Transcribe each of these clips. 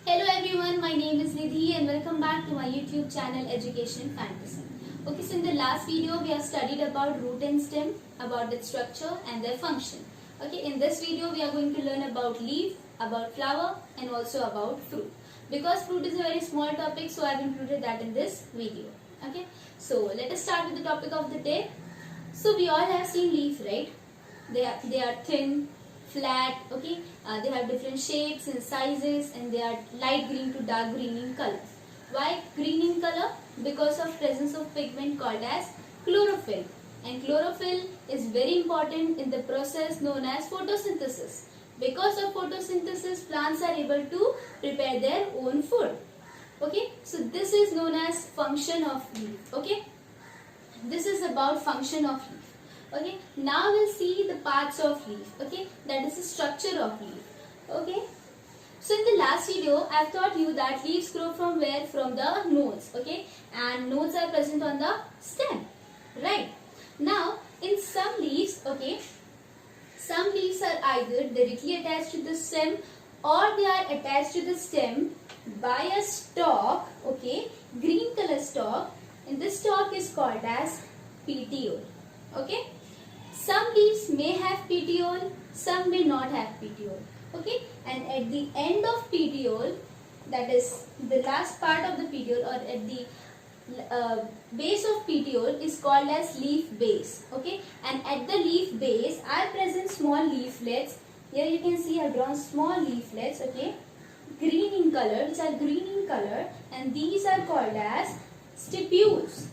Hello everyone, my name is Nidhi and welcome back to my YouTube channel Education Fantasy. Okay, so in the last video we have studied about root and stem, about its structure and their function. Okay, in this video we are going to learn about leaf, about flower and also about fruit. Because fruit is a very small topic, so I have included that in this video. Okay, so let us start with the topic of the day. So we all have seen leaf, right? They are thin, flat, okay. They have different shapes and sizes, and they are light green to dark green in color. Why green in color? Because of presence of pigment called as chlorophyll, and chlorophyll is very important in the process known as photosynthesis. Because of photosynthesis, plants are able to prepare their own food. Okay, so this is known as function of leaf. Okay, this is about function of leaf. Okay, now we'll see the parts of leaf. Okay, that is the structure of leaf. Okay, so in the last video I've taught you that leaves grow from where? From the nodes. Okay, and nodes are present on the stem, right? Now in some leaves, okay, some leaves are either directly attached to the stem or they are attached to the stem by a stalk, okay, green color stalk, and this stalk is called as petiole. Okay, some leaves may have petiole, some may not have petiole. Okay, and at the end of petiole, that is the last part of the petiole, or at the base of petiole is called as leaf base. Okay, and at the leaf base are present small leaflets. Here you can see I have drawn small leaflets. Okay, green in color, which are green in color, and these are called as stipules.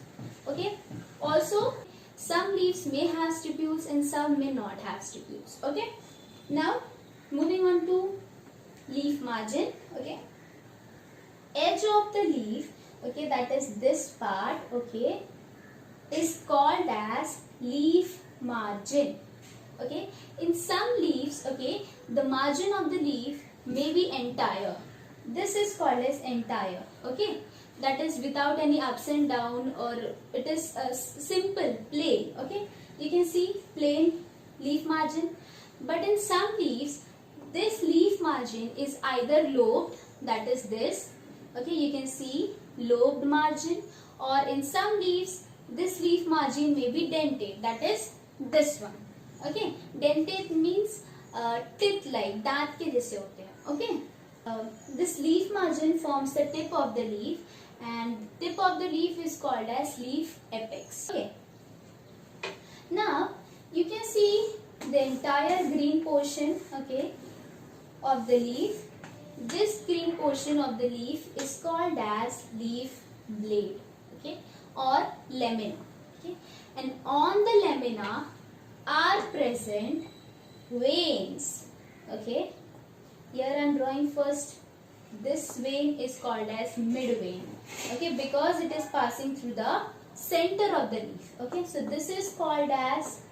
Okay, also some leaves may have stipules and some may not have stipules. Okay, now moving on to leaf margin. Okay, edge of the leaf, okay, that is this part, okay, is called as leaf margin. Okay, in some leaves, okay, the margin of the leaf may be entire. This is called as entire. Okay, that is without any ups and down, or it is a simple plain. Okay, you can see plain leaf margin. But in some leaves, this leaf margin is either lobed, that is this. Okay, you can see lobed margin, or in some leaves this leaf margin may be dentate, that is this one. Okay, dentate means teeth like, दांत के जैसे होते हैं. Okay, this leaf margin forms the tip of the leaf, and tip of the leaf is called as leaf apex. Okay, now you can see the entire green portion, okay, of the leaf. This green portion of the leaf is called as leaf blade, okay, or lamina. Okay, and on the lamina are present veins. Okay, here I am drawing first. This vein is called as mid vein. Okay, because it is passing through the center of the leaf. Okay, so this is called as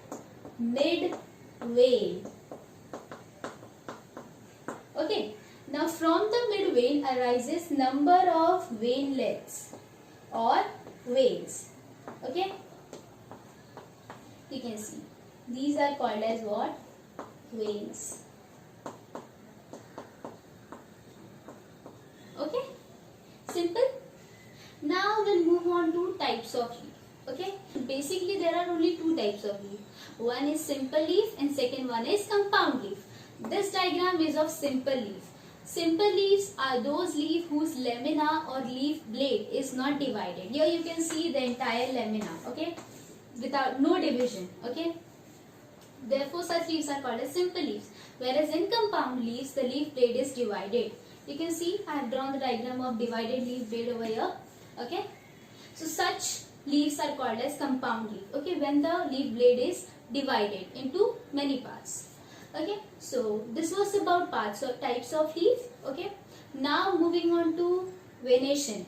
mid vein. Okay, now from the mid vein arises number of veinlets or veins. Okay, you can see these are called as what? Veins. Okay, simple. Now we'll move on to types of leaf. Okay, basically there are only two types of leaf. One is simple leaf and second one is compound leaf. This diagram is of simple leaf. Simple leaves are those leaves whose lamina or leaf blade is not divided. Here you can see the entire lamina, okay, without no division. Okay, therefore such leaves are called as simple leaves. Whereas in compound leaves, the leaf blade is divided. You can see I have drawn the diagram of divided leaf blade over here. Okay, so such leaves are called as compound leaf. Okay, when the leaf blade is divided into many parts. Okay, so this was about parts or types of leaf. Okay, now moving on to venation.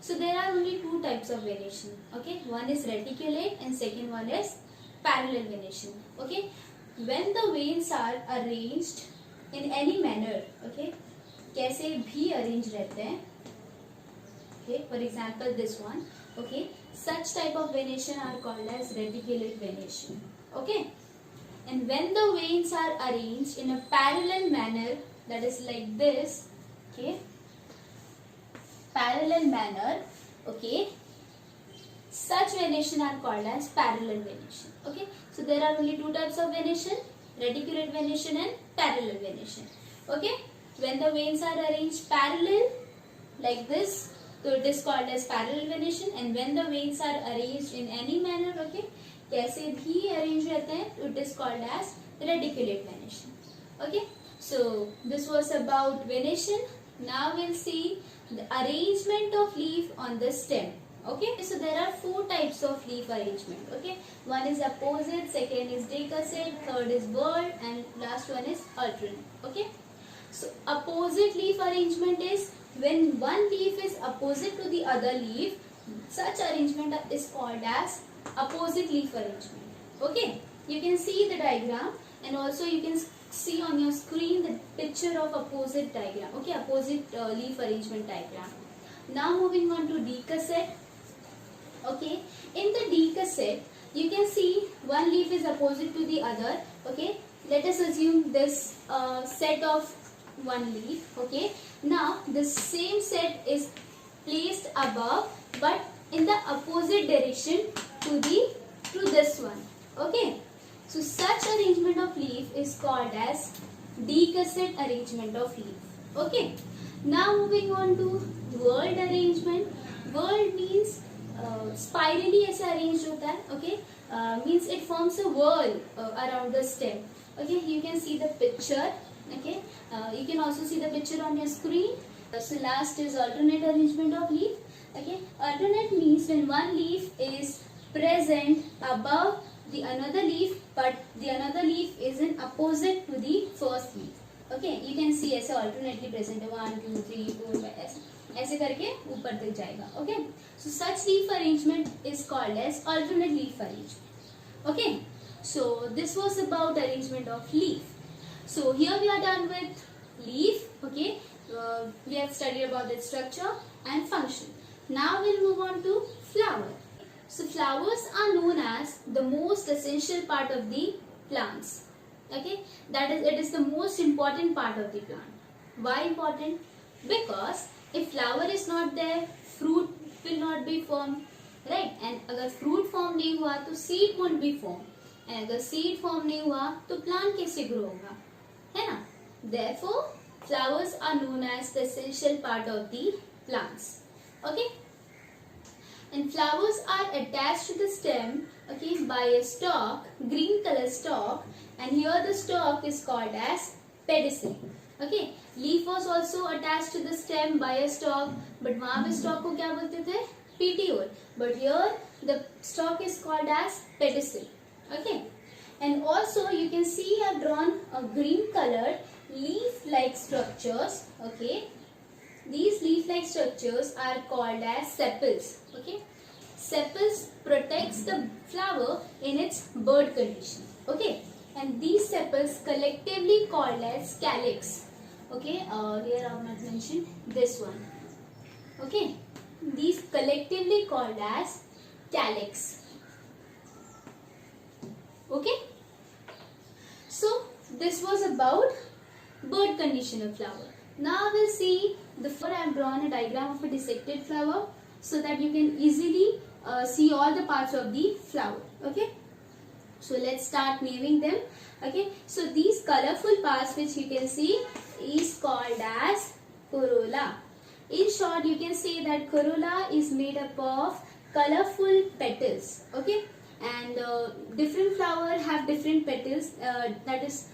So there are only two types of venation. Okay, one is reticulate and second one is parallel venation. Okay, when the veins are arranged in any manner, okay, कैसे भी arrange रहते हैं. Okay, for example this one. Okay, such type of venation are called as reticulate venation. Okay, and when the veins are arranged in a parallel manner, that is like this, okay, parallel manner, okay, such venation are called as parallel venation. Okay, so there are only two types of venation: reticulate venation and parallel venation. Okay, when the veins are arranged parallel like this, so it is called as parallel venation, and when the veins are arranged in any manner, okay, कैसे भी arrange रहते हैं, तो it is called as reticulate venation. Okay, so this was about venation. Now we'll see the arrangement of leaf on the stem. Okay, so there are four types of leaf arrangement. Okay, one is opposite, second is decussate, third is whorl, and last one is alternate. Okay, so opposite leaf arrangement is when one leaf is opposite to the other leaf. Such arrangement is called as opposite leaf arrangement. Okay, you can see the diagram, and also you can see on your screen the picture of opposite diagram. Okay, opposite leaf arrangement diagram. Now moving on to decussate. Okay, in the decussate you can see one leaf is opposite to the other. Okay, let us assume this set of one leaf. Okay, now the same set is placed above but in the opposite direction to this one. Okay, so such arrangement of leaf is called as decussate arrangement of leaf. Okay, now moving on to whorled arrangement. Whorled means spirally ऐसे arranged होता है. Okay, means it forms a whorl around the stem. Okay, you can see the picture. Okay, you can also see the picture on your screen. So last is alternate arrangement of leaf. Okay, alternate means when one leaf is present above the another leaf, but the another leaf is in opposite to the first leaf. Okay, you can see ऐसे alternately present है 1 2 3 4 5 ऐसे करके ऊपर तक जाएगा. Okay, so such leaf arrangement is called as alternate leaf arrangement. Okay, so this was about arrangement of leaf. So here we are done with leaf. Okay, we have studied about its structure and function. Now we'll move on to flower. So flowers are known as the most essential part of the plants. Okay, that is, it is the most important part of the plant. Why important? Because if flower is not there, fruit will not be formed, right? And अगर fruit form नहीं हुआ तो seed won't be formed. And अगर seed form नहीं हुआ तो plant कैसे grow होगा, है ना? Therefore, flowers are known as the essential part of the plants. Okay, and flowers are attached to the stem, okay, by a stalk, green color stalk, and here the stalk is called as pedicel. Okay, leaf was also attached to the stem by a stalk, but वहाँ पे stalk को क्या बोलते थे? petiole. But here the stalk is called as pedicel. Okay, and also you can see I have drawn a green colored leaf-like structures. Okay, these leaf-like structures are called as sepals. Okay, sepals protects the flower in its bud condition. Okay, and these sepals collectively called as calyx. Okay, here I have not mentioned this one. Okay, these collectively called as calyx. Okay, so this was about bud condition of flower. Now we'll see the flower. I have drawn a diagram of a dissected flower so that you can easily see all the parts of the flower. Okay, so let's start naming them. Okay, so these colorful parts which you can see is called as corolla. In short, you can say that corolla is made up of colorful petals. Okay, and different flower have different petals. That is,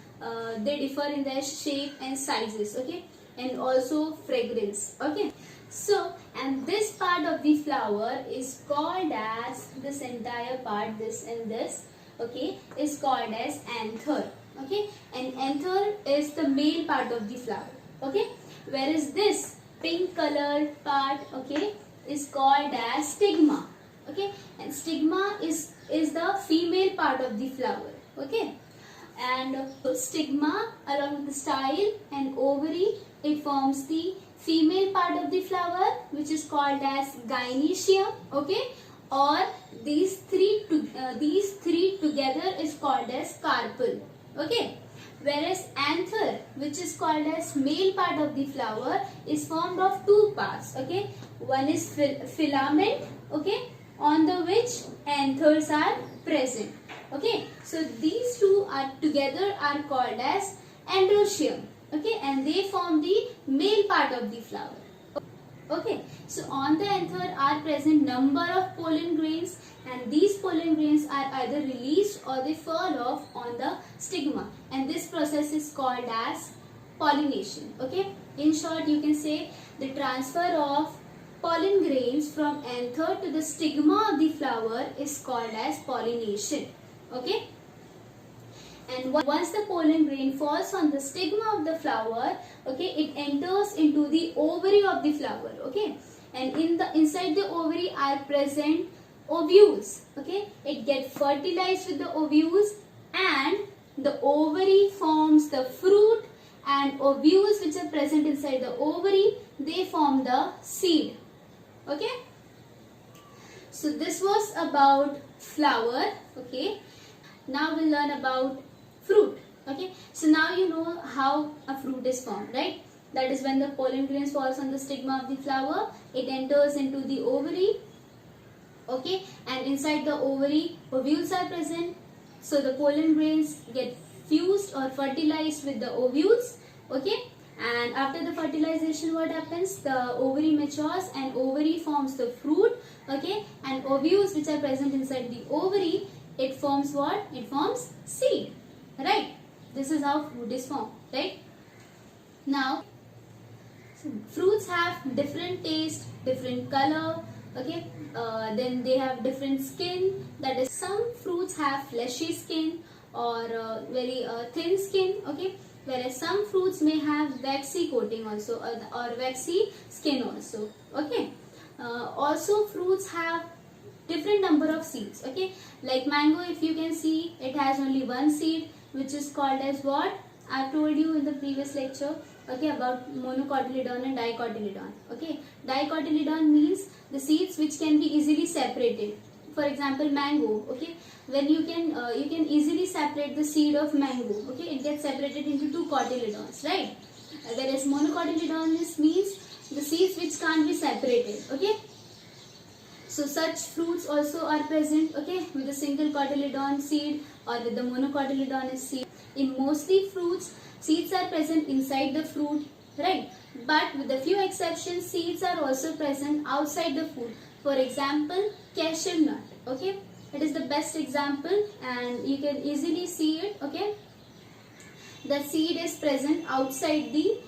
they differ in their shape and sizes. Okay, and also fragrance. Okay, so and this part of the flower is called as, this entire part, this and this, okay, is called as anther. Okay, and anther is the male part of the flower. Okay, whereas this pink colored part, okay, is called as stigma. Okay, and stigma is the female part of the flower. Okay, and stigma along with the style and ovary, it forms the female part of the flower, which is called as gynoecium. Okay, or these three together is called as carpel. Okay, whereas anther, which is called as male part of the flower, is formed of two parts. Okay, one is filament, okay, on the which anthers are present. Okay, so these two are together are called as androecium. Okay, and they form the male part of the flower. Okay, so on the anther are present number of pollen grains, and these pollen grains are either released or they fall off on the stigma, and this process is called as pollination. Okay, in short you can say the transfer of pollen grains from anther to the stigma of the flower is called as pollination. Okay, and once the pollen grain falls on the stigma of the flower, okay, it enters into the ovary of the flower. Okay, and inside the ovary are present ovules. Okay, it gets fertilized with the ovules, and the ovary forms the fruit, and ovules which are present inside the ovary, they form the seed. Okay, so this was about flower. Okay, now we'll learn about fruit. Okay, so now you know how a fruit is formed, right? That is when the pollen grains falls on the stigma of the flower, it enters into the ovary. Okay, and inside the ovary ovules are present, so the pollen grains get fused or fertilized with the ovules. Okay, and after the fertilization, what happens? The ovary matures and ovary forms the fruit. Okay, and ovules which are present inside the ovary, it forms what? It forms seed. Right? This is how fruit is formed. Right? Now, fruits have different taste, different color. Okay, then they have different skin. That is, some fruits have fleshy skin or very thin skin. Okay, whereas some fruits may have waxy coating also, or waxy skin also. Okay, also fruits have different number of seeds. Okay, like mango, if you can see, it has only one seed, which is called as what? I told you in the previous lecture, okay, about monocotyledon and dicotyledon. Okay, dicotyledon means the seeds which can be easily separated. For example, mango. Okay, when you can easily separate the seed of mango. Okay, it gets separated into two cotyledons, right? Whereas monocotyledon means the seeds which can't be separated. Okay, so such fruits also are present. Okay, with a single cotyledon seed or with the monocotyledonous seed. In mostly fruits, seeds are present inside the fruit, right? But with a few exceptions, seeds are also present outside the fruit. For example, cashew nut. Okay, it is the best example, and you can easily see it. Okay, the seed is present outside the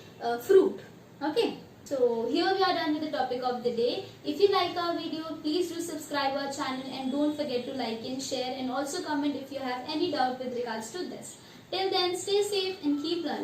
fruit. Okay. So here we are done with the topic of the day. If you like our video, please do subscribe our channel and don't forget to like and share, and also comment if you have any doubt with regards to this. Till then, stay safe and keep learning.